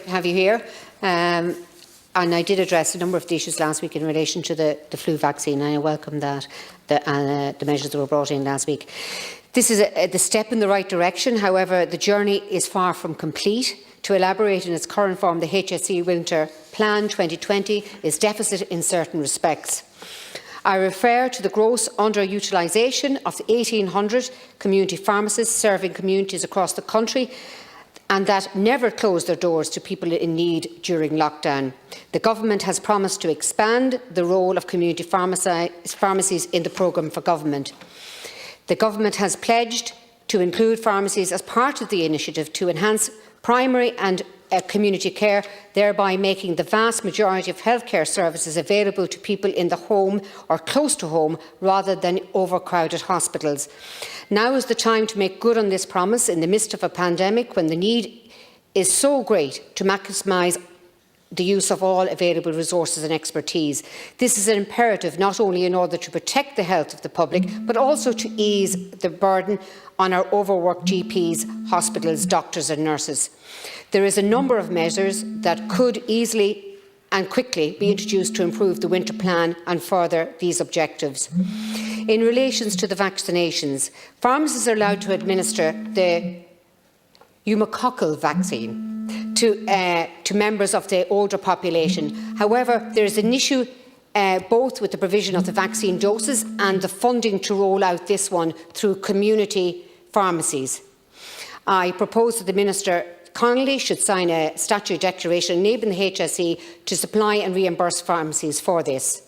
have you here. And I did address a number of the issues last week in relation to the flu vaccine, and I welcome that, the measures that were brought in last week. This is the step in the right direction. However, the journey is far from complete. To elaborate in its current form, the HSE Winter Plan 2020 is deficit in certain respects. I refer to the gross underutilisation of the 1,800 community pharmacists serving communities across the country, and that never closed their doors to people in need during lockdown. The Government has promised to expand the role of community pharmacies in the programme for government. The Government has pledged to include pharmacies as part of the initiative to enhance primary and community care, thereby making the vast majority of healthcare services available to people in the home or close to home rather than overcrowded hospitals. Now is the time to make good on this promise in the midst of a pandemic, when the need is so great to maximise the use of all available resources and expertise. This is an imperative not only in order to protect the health of the public, but also to ease the burden on our overworked GPs, hospitals, doctors and nurses. There is a number of measures that could easily and quickly be introduced to improve the winter plan and further these objectives. In relation to the vaccinations, pharmacists are allowed to administer the pneumococcal vaccine to members of the older population. However, there is an issue both with the provision of the vaccine doses and the funding to roll out this one through community pharmacies. I propose that the Minister Connolly should sign a statutory declaration enabling the HSE to supply and reimburse pharmacies for this.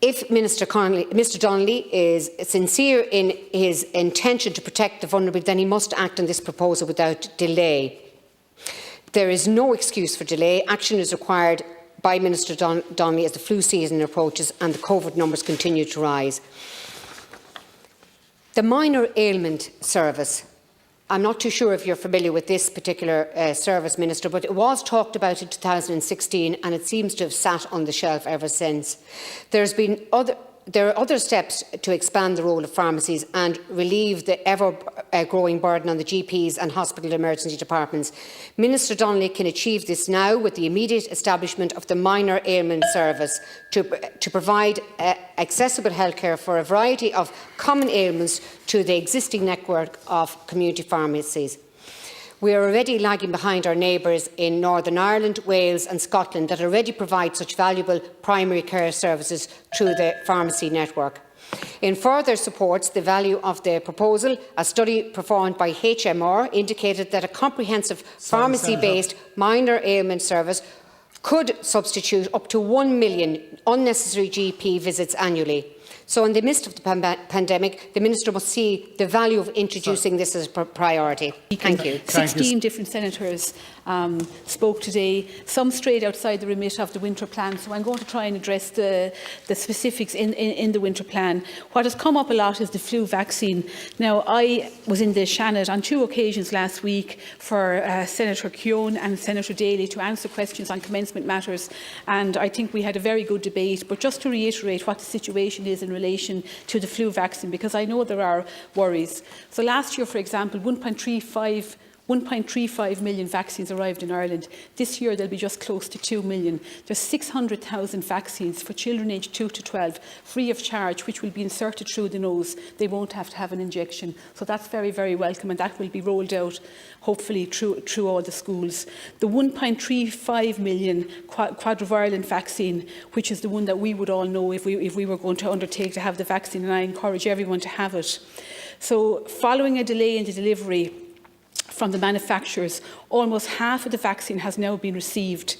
If Mr Donnelly is sincere in his intention to protect the vulnerable, then he must act on this proposal without delay. There is no excuse for delay. Action is required by Minister Donnelly as the flu season approaches and the COVID numbers continue to rise. The minor ailment service. I'm not too sure if you're familiar with this particular service, Minister, but it was talked about in 2016 and it seems to have sat on the shelf ever since. There are other steps to expand the role of pharmacies and relieve the ever-growing burden on the GPs and hospital emergency departments. Minister Donnelly can achieve this now with the immediate establishment of the minor ailment service to provide accessible healthcare for a variety of common ailments to the existing network of community pharmacies. We are already lagging behind our neighbours in Northern Ireland, Wales and Scotland that already provide such valuable primary care services through the pharmacy network. In further supports the value of the proposal, a study performed by HMR indicated that a comprehensive pharmacy-based minor ailment service could substitute up to 1 million unnecessary GP visits annually. So in the midst of the pandemic, the Minister must see the value of introducing this as a priority. Thank you. 16 different senators spoke today, some strayed outside the remit of the winter plan, so I'm going to try and address the specifics in the winter plan. What has come up a lot is the flu vaccine. Now, I was in the Shannon on 2 occasions last week for Senator Keogan and Senator Daly to answer questions on commencement matters, and I think we had a very good debate. But just to reiterate what the situation is in relation to the flu vaccine, because I know there are worries. So last year, for example, 1.35 million vaccines arrived in Ireland. This year there'll be just close to 2 million. There's 600,000 vaccines for children aged 2 to 12, free of charge, which will be inserted through the nose. They won't have to have an injection. So that's very, very welcome, and that will be rolled out, hopefully, through all the schools. The 1.35 million quadrivalent vaccine, which is the one that we would all know if we were going to undertake to have the vaccine, and I encourage everyone to have it. So following a delay in the delivery from the manufacturers, almost half of the vaccine has now been received,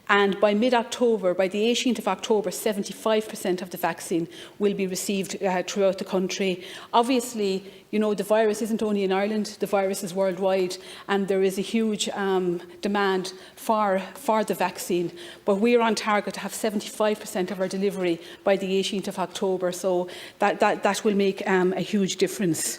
and by mid-October, by the 18th of October, 75% of the vaccine will be received throughout the country. Obviously, you know, the virus isn't only in Ireland, the virus is worldwide, and there is a huge demand for the vaccine. But we are on target to have 75% of our delivery by the 18th of October, so that will make a huge difference.